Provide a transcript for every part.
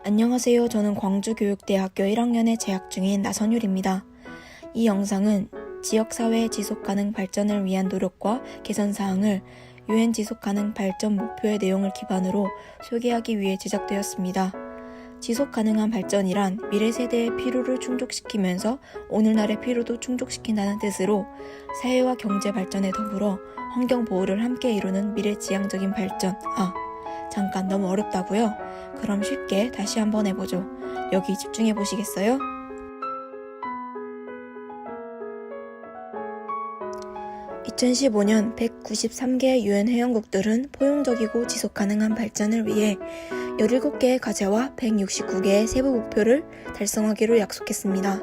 안녕하세요. 저는 광주교육대학교 1학년에 재학 중인 나선율입니다. 이 영상은 지역사회의 지속가능 발전을 위한 노력과 개선사항을 UN 지속가능 발전 목표의 내용을 기반으로 소개하기 위해 제작되었습니다. 지속가능한 발전이란 미래 세대의 필요를 충족시키면서 오늘날의 필요도 충족시킨다는 뜻으로 사회와 경제 발전에 더불어 환경 보호를 함께 이루는 미래지향적인 발전. 잠깐 너무 어렵다고요? 그럼 쉽게 다시 한번 해보죠. 여기 집중해 보시겠어요? (2015년) 193개의 UN 회원국들은 포용적이고 지속가능한 발전을 위해 17개의 과제와 169개의 세부 목표를 달성하기로 약속했습니다.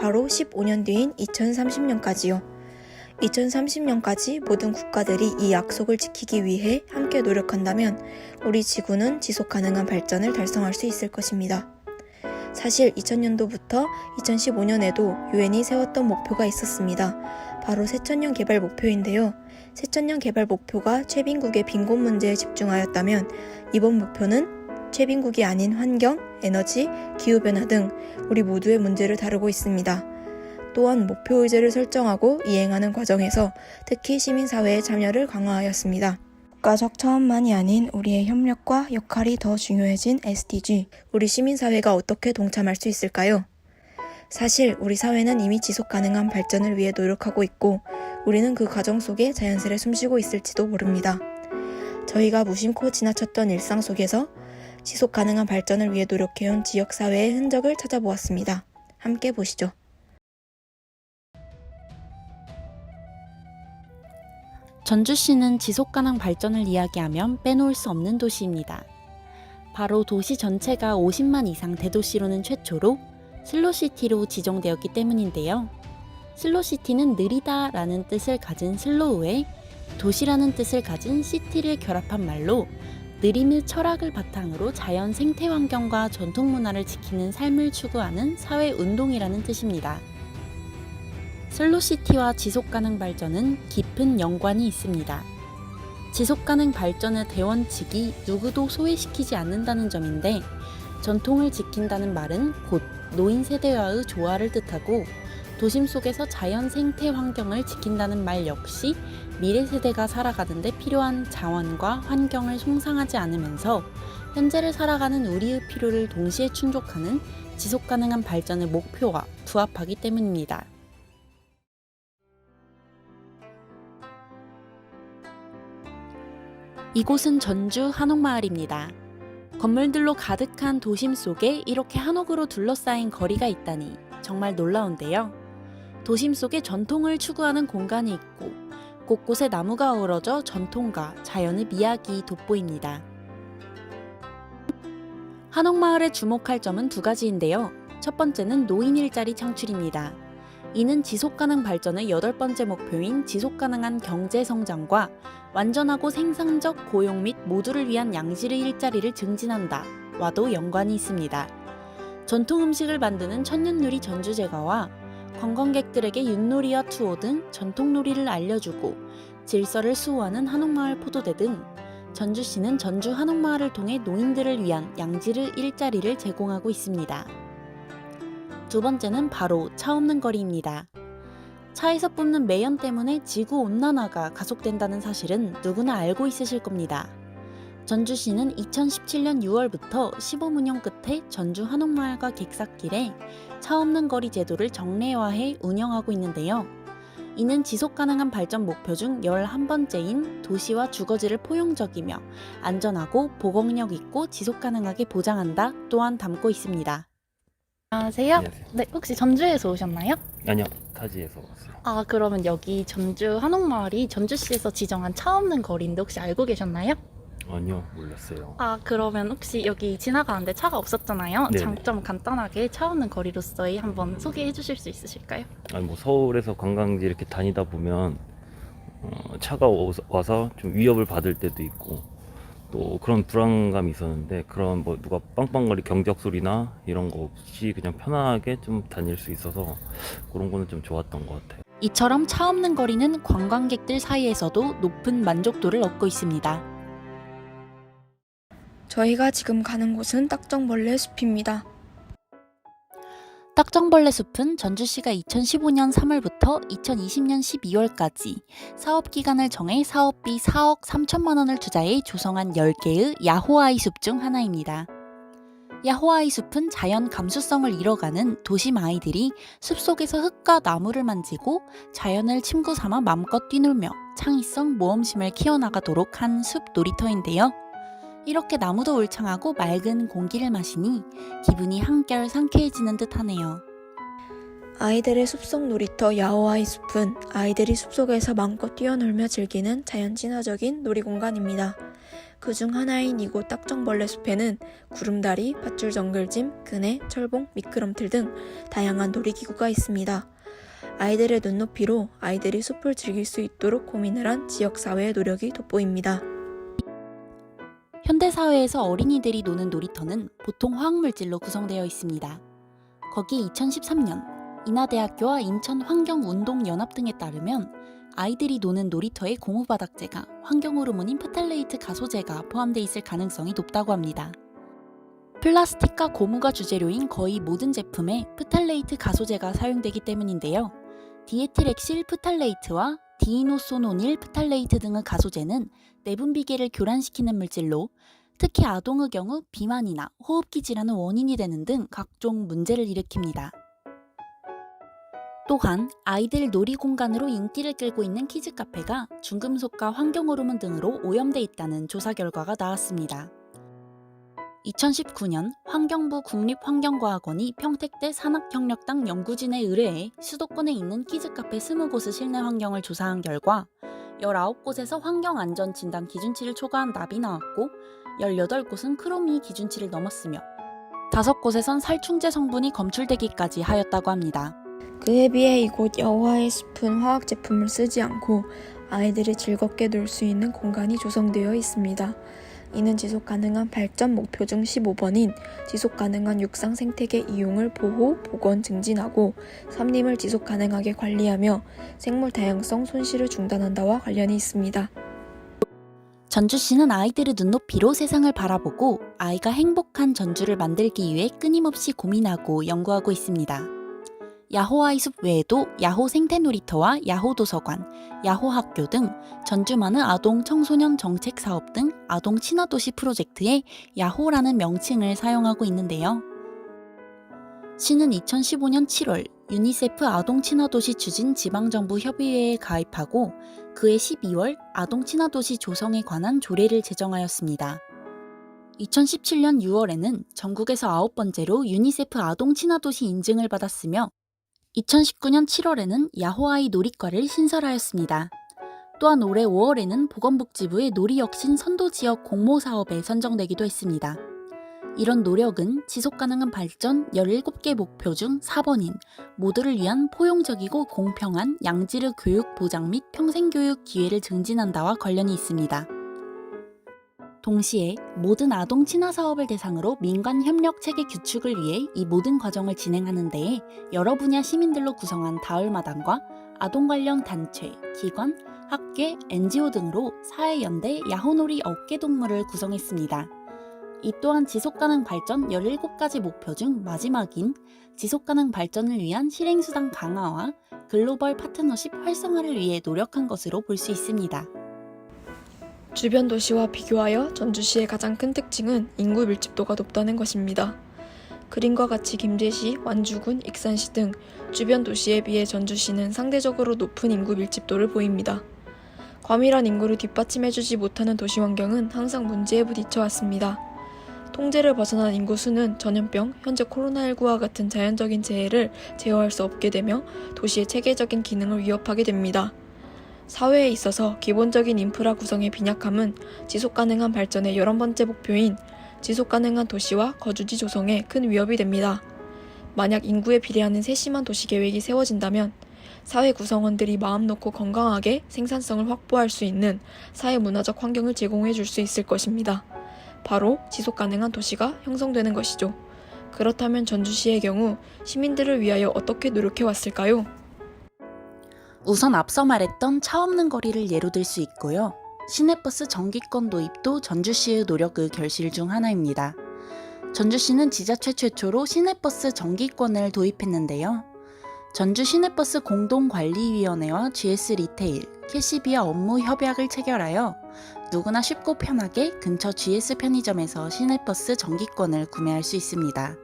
바로 15년 뒤인 2030년까지요. 2030년까지 모든 국가들이 이 약속을 지키기 위해 함께 노력한다면 우리 지구는 지속가능한 발전을 달성할 수 있을 것입니다. 사실 2000년도부터 2015년에도 UN이 세웠던 목표가 있었습니다. 바로 새천년 개발 목표인데요. 새천년 개발 목표가 최빈국의 빈곤 문제에 집중하였다면 이번 목표는 최빈국이 아닌 환경, 에너지, 기후변화 등 우리 모두의 문제를 다루고 있습니다. 또한 목표 의제를 설정하고 이행하는 과정에서 특히 시민사회의 참여를 강화하였습니다. 국가적 차원만이 아닌 우리의 협력과 역할이 더 중요해진 SDG, 우리 시민사회가 어떻게 동참할 수 있을까요? 사실 우리 사회는 이미 지속가능한 발전을 위해 노력하고 있고 우리는 그 과정 속에 자연스레 숨쉬고 있을지도 모릅니다. 저희가 무심코 지나쳤던 일상 속에서 지속가능한 발전을 위해 노력해온 지역사회의 흔적을 찾아보았습니다. 함께 보시죠. 전주시는 지속가능 발전을 이야기하면 빼놓을 수 없는 도시입니다. 바로 도시 전체가 50만 이상 대도시로는 최초로 슬로시티로 지정되었기 때문인데요. 슬로시티는 느리다 라는 뜻을 가진 슬로우에 도시라는 뜻을 가진 시티를 결합한 말로 느림의 철학을 바탕으로 자연 생태 환경과 전통 문화를 지키는 삶을 추구하는 사회 운동이라는 뜻입니다. 슬로시티와 지속가능 발전은 깊은 연관이 있습니다. 지속가능 발전의 대원칙이 누구도 소외시키지 않는다는 점인데 전통을 지킨다는 말은 곧 노인 세대와의 조화를 뜻하고 도심 속에서 자연 생태 환경을 지킨다는 말 역시 미래 세대가 살아가는 데 필요한 자원과 환경을 손상하지 않으면서 현재를 살아가는 우리의 필요를 동시에 충족하는 지속가능한 발전의 목표와 부합하기 때문입니다. 이곳은 전주 한옥마을입니다. 건물들로 가득한 도심 속에 이렇게 한옥으로 둘러싸인 거리가 있다니 정말 놀라운데요. 도심 속에 전통을 추구하는 공간이 있고 곳곳에 나무가 어우러져 전통과 자연의 미학이 돋보입니다. 한옥마을에 주목할 점은 두 가지인데요. 첫 번째는 노인 일자리 창출입니다. 이는 지속가능 발전의 8번째 목표인 지속가능한 경제성장과 완전하고 생산적 고용 및 모두를 위한 양질의 일자리를 증진한다 와도 연관이 있습니다. 전통 음식을 만드는 천년누리 전주제과와 관광객들에게 윷놀이와 투어 등 전통놀이를 알려주고 질서를 수호하는 한옥마을 포도대 등 전주시는 전주 한옥마을을 통해 노인들을 위한 양질의 일자리를 제공하고 있습니다. 두 번째는 바로 차 없는 거리입니다. 차에서 뿜는 매연 때문에 지구온난화가 가속된다는 사실은 누구나 알고 있으실 겁니다. 전주시는 2017년 6월부터 시범운영 끝에 전주 한옥마을과 객사길에 차 없는 거리 제도를 정례화해 운영하고 있는데요. 이는 지속가능한 발전 목표 중 11번째인 도시와 주거지를 포용적이며 안전하고 보건력 있고 지속가능하게 보장한다 또한 담고 있습니다. 안녕하세요. 안녕하세요. 네, 혹시 전주에서 오셨나요? 아니요, 타지에서 왔어요. 그러면 여기 전주 한옥마을이 전주시에서 지정한 차 없는 거리인데 혹시 알고 계셨나요? 아니요, 몰랐어요. 그러면 혹시 여기 지나가는데 차가 없었잖아요. 네네. 장점 간단하게 차 없는 거리로서의 한번 소개해 주실 수 있으실까요? 아니 뭐 서울에서 관광지 이렇게 다니다 보면 차가 와서 좀 위협을 받을 때도 있고 또 그런 불안감이 있었는데 그런 뭐 누가 빵빵거리 경적 소리나 이런 거 없이 그냥 편하게 좀 다닐 수 있어서 그런 거는 좀 좋았던 것 같아요. 이처럼 차 없는 거리는 관광객들 사이에서도 높은 만족도를 얻고 있습니다. 저희가 지금 가는 곳은 딱정벌레 숲입니다. 딱정벌레 숲은 전주시가 2015년 3월부터 2020년 12월까지 사업기간을 정해 사업비 4억 3천만 원을 투자해 조성한 10개의 야호아이 숲 중 하나입니다. 야호아이 숲은 자연 감수성을 잃어가는 도심 아이들이 숲속에서 흙과 나무를 만지고 자연을 침구 삼아 맘껏 뛰놀며 창의성, 모험심을 키워나가도록 한 숲 놀이터인데요. 이렇게 나무도 울창하고 맑은 공기를 마시니 기분이 한결 상쾌해지는 듯하네요. 아이들의 숲속 놀이터 야호아이 숲은 아이들이 숲속에서 마음껏 뛰어놀며 즐기는 자연 친화적인 놀이공간입니다. 그중 하나인 이곳 딱정벌레 숲에는 구름다리, 밧줄 정글짐, 그네, 철봉, 미끄럼틀 등 다양한 놀이기구가 있습니다. 아이들의 눈높이로 아이들이 숲을 즐길 수 있도록 고민을 한 지역사회의 노력이 돋보입니다. 현대사회에서 어린이들이 노는 놀이터는 보통 화학물질로 구성되어 있습니다. 거기에 2013년 인하대학교와 인천환경운동연합 등에 따르면 아이들이 노는 놀이터의 고무바닥재가 환경호르몬인 프탈레이트 가소제가 포함되어 있을 가능성이 높다고 합니다. 플라스틱과 고무가 주재료인 거의 모든 제품에 프탈레이트 가소제가 사용되기 때문인데요. 디에틸엑실 프탈레이트와 디이노소노닐 프탈레이트 등의 가소제는 내분비계를 교란시키는 물질로 특히 아동의 경우 비만이나 호흡기 질환의 원인이 되는 등 각종 문제를 일으킵니다. 또한 아이들 놀이공간으로 인기를 끌고 있는 키즈카페가 중금속과 환경호르몬 등으로 오염돼 있다는 조사 결과가 나왔습니다. 2019년 환경부 국립환경과학원이 평택대 산학경력당 연구진에 의뢰해 수도권에 있는 키즈카페 20곳의 실내 환경을 조사한 결과 19곳에서 환경안전진단 기준치를 초과한 납이 나왔고 18곳은 크로미 기준치를 넘었으며 5곳에선 살충제 성분이 검출되기까지 하였다고 합니다. 그에 비해 이곳 야호아이 숲은 화학 제품을 쓰지 않고 아이들이 즐겁게 놀 수 있는 공간이 조성되어 있습니다. 이는 지속가능한 발전 목표 중 15번인 지속가능한 육상 생태계 이용을 보호, 복원, 증진하고 산림을 지속가능하게 관리하며 생물 다양성 손실을 중단한다와 관련이 있습니다. 전주시는 아이들의 눈높이로 세상을 바라보고 아이가 행복한 전주를 만들기 위해 끊임없이 고민하고 연구하고 있습니다. 야호아이 숲 외에도 야호 생태놀이터와 야호 도서관, 야호 학교 등 전주만의 아동 청소년 정책 사업 등 아동 친화도시 프로젝트에 야호라는 명칭을 사용하고 있는데요. 시는 2015년 7월 유니세프 아동 친화도시 추진 지방정부 협의회에 가입하고 그해 12월 아동 친화도시 조성에 관한 조례를 제정하였습니다. 2017년 6월에는 전국에서 9번째로 유니세프 아동 친화도시 인증을 받았으며 2019년 7월에는 야호아이 놀이과를 신설하였습니다. 또한 올해 5월에는 보건복지부의 놀이혁신 선도지역 공모사업에 선정되기도 했습니다. 이런 노력은 지속가능한 발전 17개 목표 중 4번인 모두를 위한 포용적이고 공평한 양질의 교육 보장 및 평생교육 기회를 증진한다와 관련이 있습니다. 동시에 모든 아동 친화 사업을 대상으로 민관 협력 체계 규축을 위해 이 모든 과정을 진행하는 데에 여러 분야 시민들로 구성한 다을마당과 아동 관련 단체, 기관, 학계, NGO 등으로 사회연대 야호놀이 업계 동물을 구성했습니다. 이 또한 지속가능 발전 17가지 목표 중 마지막인 지속가능 발전을 위한 실행수단 강화와 글로벌 파트너십 활성화를 위해 노력한 것으로 볼 수 있습니다. 주변 도시와 비교하여 전주시의 가장 큰 특징은 인구 밀집도가 높다는 것입니다. 그림과 같이 김제시, 완주군, 익산시 등 주변 도시에 비해 전주시는 상대적으로 높은 인구 밀집도를 보입니다. 과밀한 인구를 뒷받침해주지 못하는 도시 환경은 항상 문제에 부딪혀왔습니다. 통제를 벗어난 인구 수는 전염병, 현재 코로나19와 같은 자연적인 재해를 제어할 수 없게 되며 도시의 체계적인 기능을 위협하게 됩니다. 사회에 있어서 기본적인 인프라 구성의 빈약함은 지속가능한 발전의 11번째 목표인 지속가능한 도시와 거주지 조성에 큰 위협이 됩니다. 만약 인구에 비례하는 세심한 도시 계획이 세워진다면 사회 구성원들이 마음 놓고 건강하게 생산성을 확보할 수 있는 사회 문화적 환경을 제공해 줄 수 있을 것입니다. 바로 지속가능한 도시가 형성되는 것이죠. 그렇다면 전주시의 경우 시민들을 위하여 어떻게 노력해 왔을까요? 우선 앞서 말했던 차 없는 거리를 예로 들 수 있고요. 시내버스 정기권 도입도 전주시의 노력의 결실 중 하나입니다. 전주시는 지자체 최초로 시내버스 정기권을 도입했는데요. 전주 시내버스 공동관리위원회와 GS 리테일, 캐시비아 업무 협약을 체결하여 누구나 쉽고 편하게 근처 GS 편의점에서 시내버스 정기권을 구매할 수 있습니다.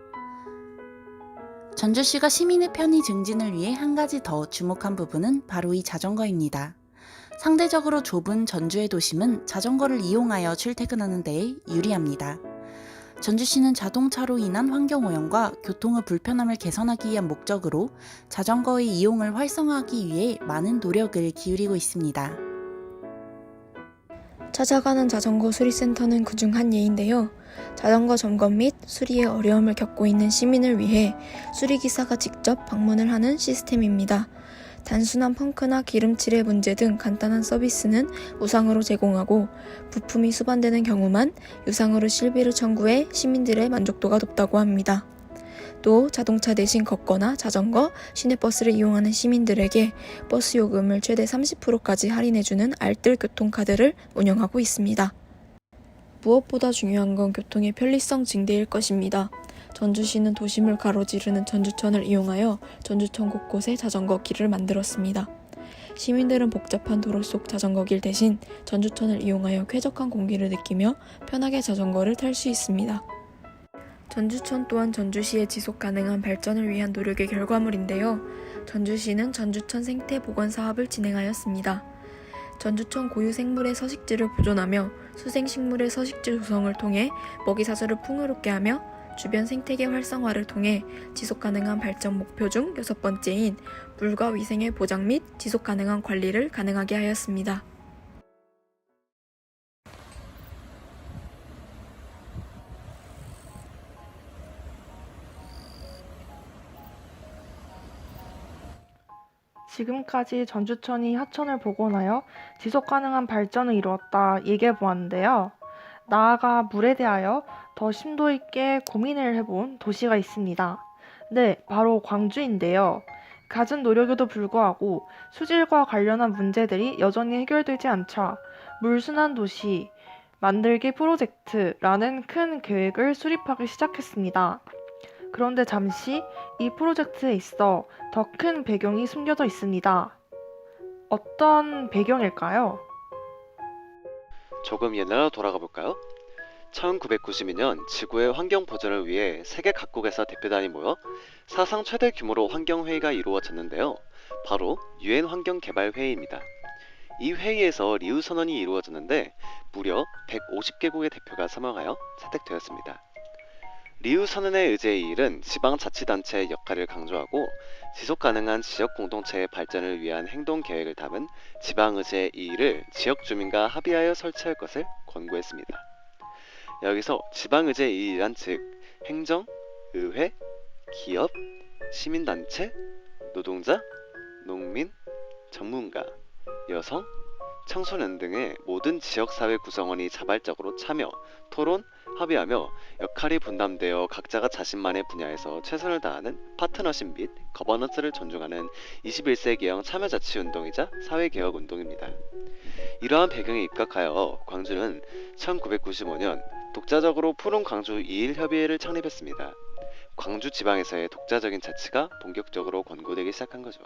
전주시가 시민의 편의 증진을 위해 한 가지 더 주목한 부분은 바로 이 자전거입니다. 상대적으로 좁은 전주의 도심은 자전거를 이용하여 출퇴근하는 데에 유리합니다. 전주시는 자동차로 인한 환경오염과 교통의 불편함을 개선하기 위한 목적으로 자전거의 이용을 활성화하기 위해 많은 노력을 기울이고 있습니다. 찾아가는 자전거 수리센터는 그중 한 예인데요. 자전거 점검 및 수리에 어려움을 겪고 있는 시민을 위해 수리기사가 직접 방문을 하는 시스템입니다. 단순한 펑크나 기름칠의 문제 등 간단한 서비스는 무상으로 제공하고 부품이 수반되는 경우만 유상으로 실비를 청구해 시민들의 만족도가 높다고 합니다. 또 자동차 대신 걷거나 자전거, 시내버스를 이용하는 시민들에게 버스 요금을 최대 30%까지 할인해주는 알뜰 교통카드를 운영하고 있습니다. 무엇보다 중요한 건 교통의 편리성 증대일 것입니다. 전주시는 도심을 가로지르는 전주천을 이용하여 전주천 곳곳에 자전거 길을 만들었습니다. 시민들은 복잡한 도로 속 자전거 길 대신 전주천을 이용하여 쾌적한 공기를 느끼며 편하게 자전거를 탈 수 있습니다. 전주천 또한 전주시의 지속 가능한 발전을 위한 노력의 결과물인데요. 전주시는 전주천 생태 보건 사업을 진행하였습니다. 전주천 고유 생물의 서식지를 보존하며 수생식물의 서식지 조성을 통해 먹이사슬을 풍요롭게 하며 주변 생태계 활성화를 통해 지속가능한 발전 목표 중 6번째인 물과 위생의 보장 및 지속가능한 관리를 가능하게 하였습니다. 지금까지 전주천이 하천을 복원하여 지속가능한 발전을 이루었다 얘기해 보았는데요. 나아가 물에 대하여 더 심도 있게 고민을 해본 도시가 있습니다. 네, 바로 광주인데요. 갖은 노력에도 불구하고 수질과 관련한 문제들이 여전히 해결되지 않자 물순환 도시 만들기 프로젝트라는 큰 계획을 수립하기 시작했습니다. 그런데 잠시 이 프로젝트에 있어 더 큰 배경이 숨겨져 있습니다. 어떤 배경일까요? 조금 옛날로 돌아가 볼까요? 1992년 지구의 환경 보전을 위해 세계 각국에서 대표단이 모여 사상 최대 규모로 환경회의가 이루어졌는데요. 바로 유엔 환경개발회의입니다. 이 회의에서 리우 선언이 이루어졌는데 무려 150개국의 대표가 참여하여 채택되었습니다. 리우 선언의 의제이일은 지방자치단체의 역할을 강조하고 지속가능한 지역 공동체의 발전을 위한 행동 계획을 담은 지방의제이일을 지역 주민과 합의하여 설치할 것을 권고했습니다. 여기서 지방의제이일란 즉 행정, 의회, 기업, 시민단체, 노동자, 농민, 전문가, 여성, 청소년 등의 모든 지역사회 구성원이 자발적으로 참여, 토론, 합의하며 역할이 분담되어 각자가 자신만의 분야에서 최선을 다하는 파트너십 및 거버넌스를 존중하는 21세기형 참여자치운동이자 사회개혁운동입니다. 이러한 배경에 입각하여 광주는 1995년 독자적으로 푸른 광주 2일 협의회를 창립했습니다. 광주 지방에서의 독자적인 자치가 본격적으로 권고되기 시작한 거죠.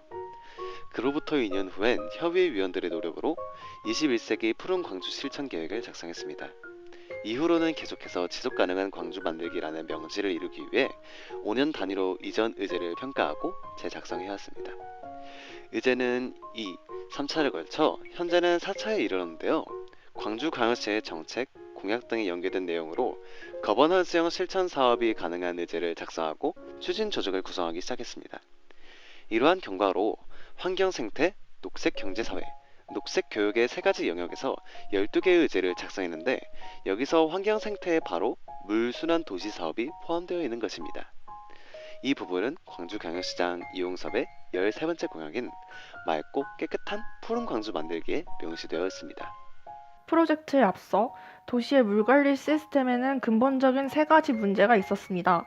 그로부터 2년 후엔 협의회 위원들의 노력으로 21세기 푸른 광주 실천 계획을 작성했습니다. 이후로는 계속해서 지속가능한 광주 만들기라는 명지를 이루기 위해 5년 단위로 이전 의제를 평가하고 재작성해왔습니다. 의제는 3차를 걸쳐 현재는 4차에 이르렀는데요. 광주광역시의 정책, 공약 등이 연계된 내용으로 거버넌스형 실천 사업이 가능한 의제를 작성하고 추진 조직을 구성하기 시작했습니다. 이러한 경과로 환경 생태, 녹색 경제사회, 녹색 교육의 3가지 영역에서 12개의 의제를 작성했는데 여기서 환경 생태에 바로 물순환 도시 사업이 포함되어 있는 것입니다. 이 부분은 광주광역시장 이용섭의 13번째 공약인 맑고 깨끗한 푸른 광주 만들기에 명시되어 있습니다. 프로젝트에 앞서 도시의 물관리 시스템에는 근본적인 3가지 문제가 있었습니다.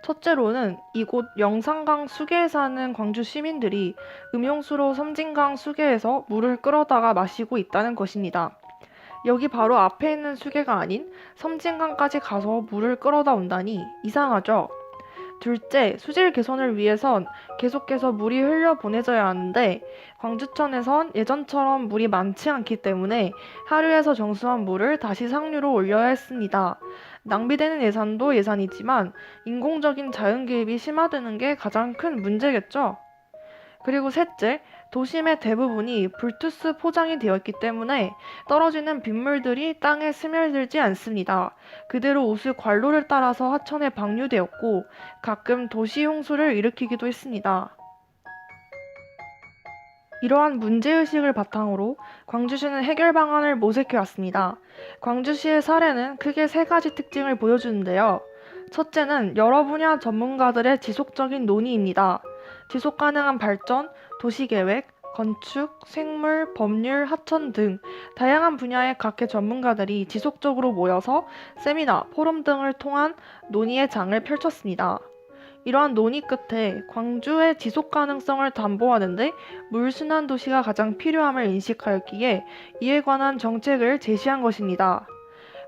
첫째로는 이곳 영산강 수계에 사는 광주 시민들이 음용수로 섬진강 수계에서 물을 끌어다가 마시고 있다는 것입니다. 여기 바로 앞에 있는 수계가 아닌 섬진강까지 가서 물을 끌어다 온다니 이상하죠? 둘째, 수질 개선을 위해선 계속해서 물이 흘려보내져야 하는데 광주천에선 예전처럼 물이 많지 않기 때문에 하류에서 정수한 물을 다시 상류로 올려야 했습니다. 낭비되는 예산도 예산이지만 인공적인 자연 개입이 심화되는 게 가장 큰 문제겠죠? 그리고 셋째, 도심의 대부분이 불투스 포장이 되어 있기 때문에 떨어지는 빗물들이 땅에 스며들지 않습니다. 그대로 우수 관로를 따라서 하천에 방류되었고 가끔 도시 홍수를 일으키기도 했습니다. 이러한 문제의식을 바탕으로 광주시는 해결 방안을 모색해왔습니다. 광주시의 사례는 크게 세 가지 특징을 보여주는데요. 첫째는 여러 분야 전문가들의 지속적인 논의입니다. 지속 가능한 발전, 도시계획, 건축, 생물, 법률, 하천 등 다양한 분야의 각계 전문가들이 지속적으로 모여서 세미나, 포럼 등을 통한 논의의 장을 펼쳤습니다. 이러한 논의 끝에 광주의 지속 가능성을 담보하는데 물순환 도시가 가장 필요함을 인식하였기에 이에 관한 정책을 제시한 것입니다.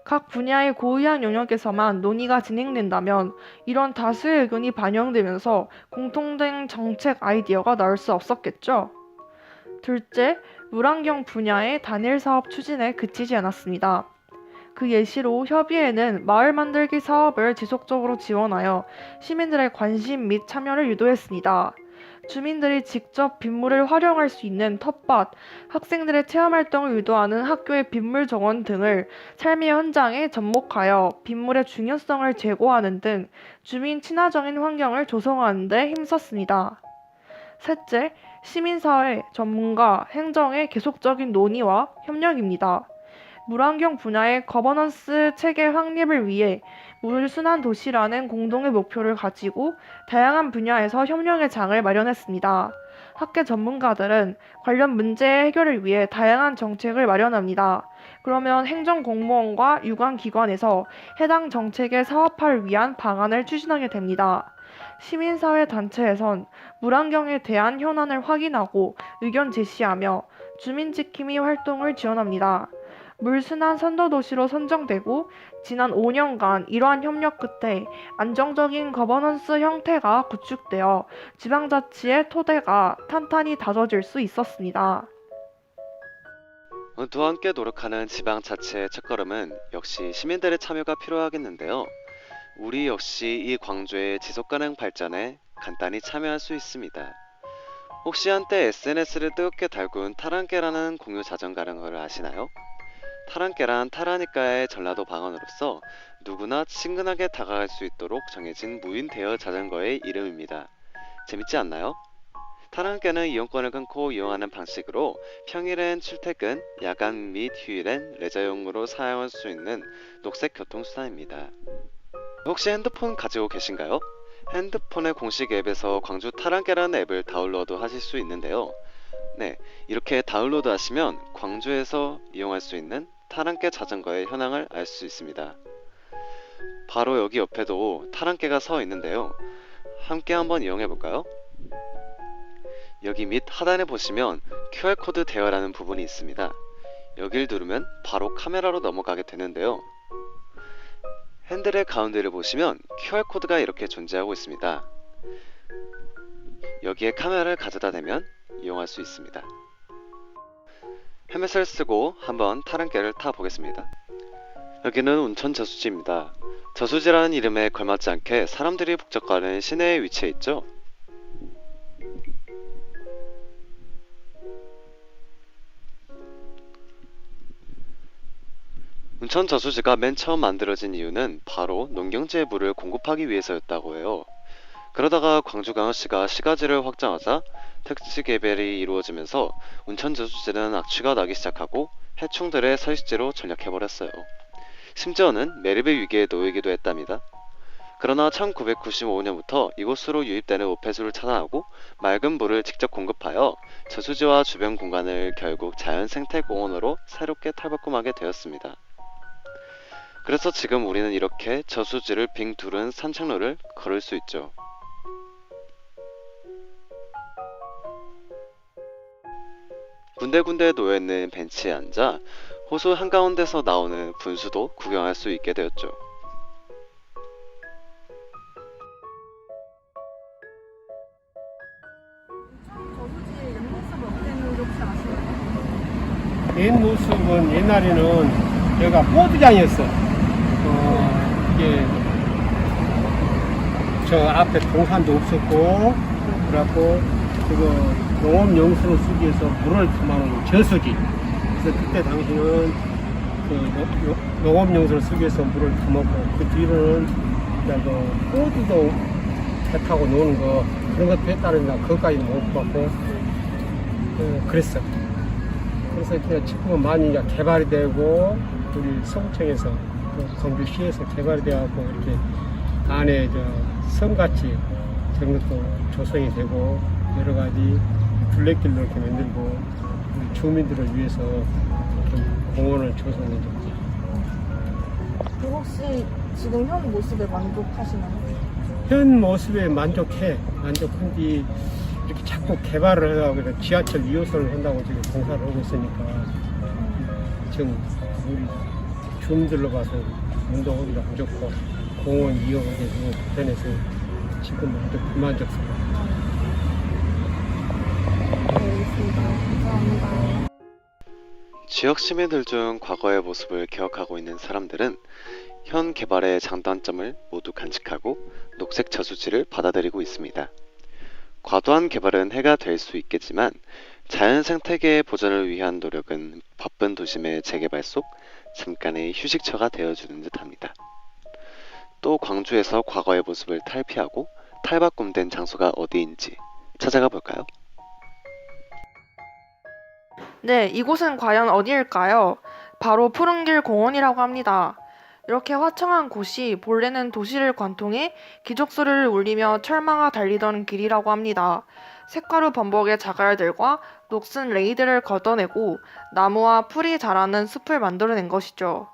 각 분야의 고유한 영역에서만 논의가 진행된다면 이런 다수의 의견이 반영되면서 공통된 정책 아이디어가 나올 수 없었겠죠. 둘째, 물환경 분야의 단일 사업 추진에 그치지 않았습니다. 그 예시로 협의회는 마을 만들기 사업을 지속적으로 지원하여 시민들의 관심 및 참여를 유도했습니다. 주민들이 직접 빗물을 활용할 수 있는 텃밭, 학생들의 체험활동을 유도하는 학교의 빗물 정원 등을 삶의 현장에 접목하여 빗물의 중요성을 제고하는 등 주민 친화적인 환경을 조성하는 데 힘썼습니다. 셋째, 시민사회, 전문가, 행정의 계속적인 논의와 협력입니다. 물환경 분야의 거버넌스 체계 확립을 위해 물순환 도시라는 공동의 목표를 가지고 다양한 분야에서 협력의 장을 마련했습니다. 학계 전문가들은 관련 문제 해결을 위해 다양한 정책을 마련합니다. 그러면 행정공무원과 유관기관에서 해당 정책에 사업화를 위한 방안을 추진하게 됩니다. 시민사회 단체에선 물환경에 대한 현안을 확인하고 의견 제시하며 주민지킴이 활동을 지원합니다. 물순환 선도도시로 선정되고 지난 5년간 이러한 협력 끝에 안정적인 거버넌스 형태가 구축되어 지방자치의 토대가 탄탄히 다져질 수 있었습니다. 두 함께 노력하는 지방자치의 첫걸음은 역시 시민들의 참여가 필요하겠는데요. 우리 역시 이 광주의 지속가능 발전에 간단히 참여할 수 있습니다. 혹시 한때 SNS를 뜨겁게 달군 타란깨라는 공유 자전거라는 걸 아시나요? 타란깨란 타라니까의 전라도 방언으로서 누구나 친근하게 다가갈 수 있도록 정해진 무인 대여 자전거의 이름입니다. 재밌지 않나요? 타란깨는 이용권을 끊고 이용하는 방식으로 평일엔 출퇴근, 야간 및 휴일엔 레저용으로 사용할 수 있는 녹색 교통수단입니다. 혹시 핸드폰 가지고 계신가요? 핸드폰의 공식 앱에서 광주 타란깨라는 앱을 다운로드 하실 수 있는데요. 네, 이렇게 다운로드 하시면 광주에서 이용할 수 있는 타란깨 자전거의 현황을 알 수 있습니다. 바로 여기 옆에도 타란깨가 서 있는데요. 함께 한번 이용해 볼까요? 여기 밑 하단에 보시면 QR코드 대여라는 부분이 있습니다. 여길 누르면 바로 카메라로 넘어가게 되는데요. 핸들의 가운데를 보시면 QR코드가 이렇게 존재하고 있습니다. 여기에 카메라를 가져다 대면 이용할 수 있습니다. 헬멧을 쓰고 한번 타란깨를 타보겠습니다. 여기는 운천 저수지입니다. 저수지라는 이름에 걸맞지 않게 사람들이 북적거리는 시내에 위치해 있죠. 운천 저수지가 맨 처음 만들어진 이유는 바로 농경지에 물을 공급하기 위해서였다고 해요. 그러다가 광주광역시가 시가지를 확장하자 택지 개발이 이루어지면서 운천 저수지는 악취가 나기 시작하고 해충들의 서식지로 전락해버렸어요. 심지어는 매립의 위기에 놓이기도 했답니다. 그러나 1995년부터 이곳으로 유입되는 오폐수를 차단하고 맑은 물을 직접 공급하여 저수지와 주변 공간을 결국 자연생태공원으로 새롭게 탈바꿈하게 되었습니다. 그래서 지금 우리는 이렇게 저수지를 빙 두른 산책로를 걸을 수 있죠. 군데군데 놓여있는 벤치에 앉아 호수 한가운데서 나오는 분수도 구경할 수 있게 되었죠. 옛 모습은 옛날에는 여기가 보드장이었어. 이게 저 앞에 동산도 없었고, 그래갖고 그거 농업용수로 쓰기 위해서 물을 담아놓은 저수지. 그래서 그때 당시는 그 농업용수로 쓰기 위해서 물을 담았고, 그 뒤로는 이제 그 보드도 배 타고 노는 거 그런 것도 했다는 나 그것까지는 못 봤고, 그랬어. 그래서 이제 지금은 많이 이제 개발이 되고 우리 서구청에서 광주시에서 개발이 되어갖고 이렇게 안에 섬같이 저런 것도 조성이 되고 여러 가지 둘레길로 이렇게 만들고 우리 주민들을 위해서 이렇게 공원을 조성해줬죠. 혹시 지금 현 모습에 만족하시나요? 현 모습에 만족한지 이렇게 자꾸 개발을 하고 지하철 2호선을 한다고 지금 공사를 하고 있으니까 지금 우리 주민들로 봐서 운동하기도 안 좋고 공원 이용하기 좀 불편해서 지금 아주 불만족스러워요. 알겠습니다. 감사합니다. 지역 시민들 중 과거의 모습을 기억하고 있는 사람들은 현 개발의 장단점을 모두 간직하고 녹색 저수지를 받아들이고 있습니다. 과도한 개발은 해가 될 수 있겠지만 자연 생태계의 보존을 위한 노력은 바쁜 도심의 재개발 속 잠깐의 휴식처가 되어주는 듯합니다. 또 광주에서 과거의 모습을 탈피하고 탈바꿈된 장소가 어디인지 찾아가 볼까요? 네, 이곳은 과연 어디일까요? 바로 푸른길 공원이라고 합니다. 이렇게 화창한 곳이 본래는 도시를 관통해 기적소리를 울리며 철망아 달리던 길이라고 합니다. 색가루 범벅의 자갈들과 녹슨 레이드를 걷어내고 나무와 풀이 자라는 숲을 만들어낸 것이죠.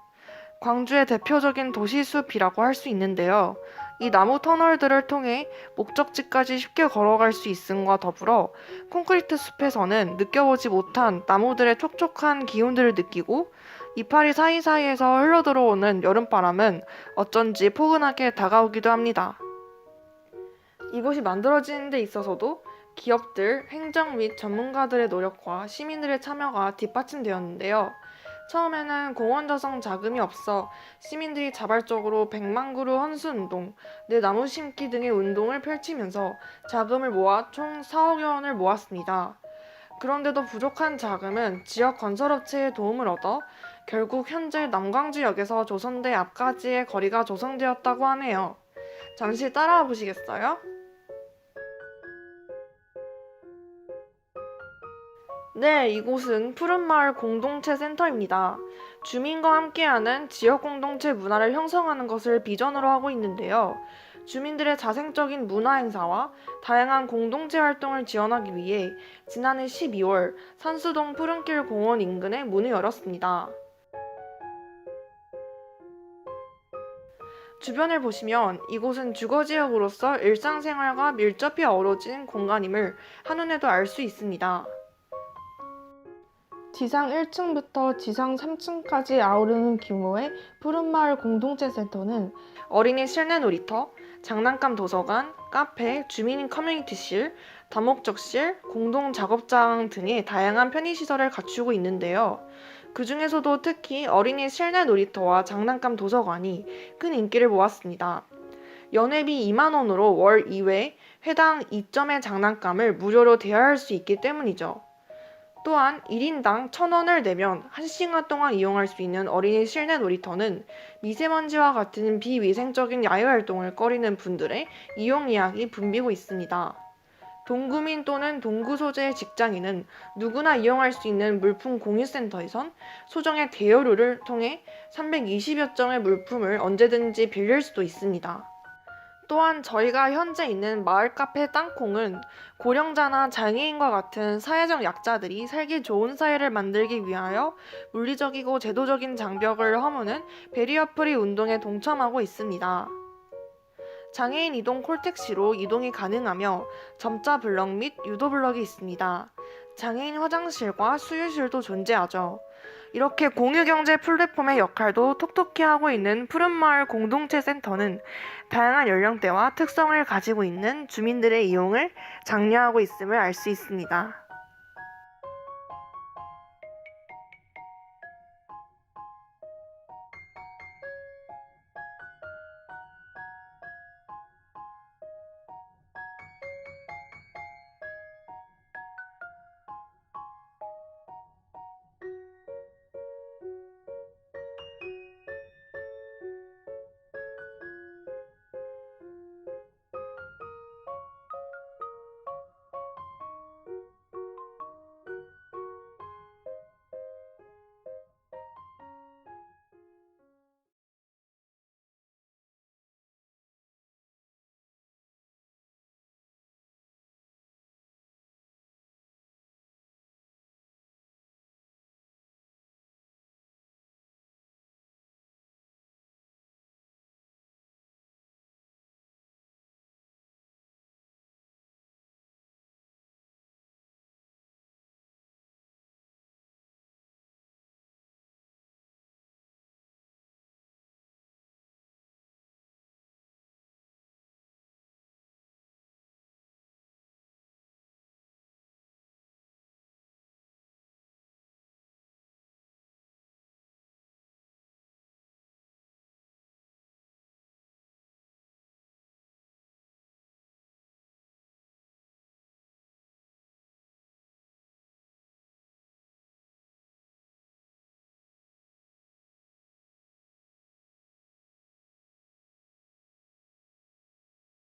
광주의 대표적인 도시숲이라고 할 수 있는데요. 이 나무 터널들을 통해 목적지까지 쉽게 걸어갈 수 있음과 더불어 콘크리트 숲에서는 느껴보지 못한 나무들의 촉촉한 기운들을 느끼고 이파리 사이사이에서 흘러들어오는 여름바람은 어쩐지 포근하게 다가오기도 합니다. 이곳이 만들어지는 데 있어서도 기업들, 행정 및 전문가들의 노력과 시민들의 참여가 뒷받침되었는데요. 처음에는 공원 조성 자금이 없어 시민들이 자발적으로 100만 그루 헌수운동, 내 나무 심기 등의 운동을 펼치면서 자금을 모아 총 4억여 원을 모았습니다. 그런데도 부족한 자금은 지역 건설업체의 도움을 얻어 결국 현재 남광주역에서 조선대 앞까지의 거리가 조성되었다고 하네요. 잠시 따라와 보시겠어요? 네, 이곳은 푸른마을 공동체 센터입니다. 주민과 함께하는 지역 공동체 문화를 형성하는 것을 비전으로 하고 있는데요. 주민들의 자생적인 문화 행사와 다양한 공동체 활동을 지원하기 위해 지난해 12월 산수동 푸른길 공원 인근에 문을 열었습니다. 주변을 보시면 이곳은 주거지역으로서 일상생활과 밀접히 어우러진 공간임을 한눈에도 알 수 있습니다. 지상 1층부터 지상 3층까지 아우르는 규모의 푸른마을 공동체센터는 어린이 실내 놀이터, 장난감 도서관, 카페, 주민 커뮤니티실, 다목적실, 공동 작업장 등의 다양한 편의시설을 갖추고 있는데요. 그 중에서도 특히 어린이 실내 놀이터와 장난감 도서관이 큰 인기를 모았습니다. 연회비 2만 원으로 월 2회 회당 2점의 장난감을 무료로 대여할 수 있기 때문이죠. 또한 1인당 1,000원을 내면 1시간 동안 이용할 수 있는 어린이 실내 놀이터는 미세먼지와 같은 비위생적인 야외활동을 꺼리는 분들의 이용 예약이 붐비고 있습니다. 동구민 또는 동구 소재의 직장인은 누구나 이용할 수 있는 물품 공유센터에선 소정의 대여료를 통해 320여 점의 물품을 언제든지 빌릴 수도 있습니다. 또한 저희가 현재 있는 마을 카페 땅콩은 고령자나 장애인과 같은 사회적 약자들이 살기 좋은 사회를 만들기 위하여 물리적이고 제도적인 장벽을 허무는 베리어 프리 운동에 동참하고 있습니다. 장애인 이동 콜택시로 이동이 가능하며 점자 블럭 및 유도 블럭이 있습니다. 장애인 화장실과 수유실도 존재하죠. 이렇게 공유경제 플랫폼의 역할도 톡톡히 하고 있는 푸른마을 공동체 센터는 다양한 연령대와 특성을 가지고 있는 주민들의 이용을 장려하고 있음을 알 수 있습니다.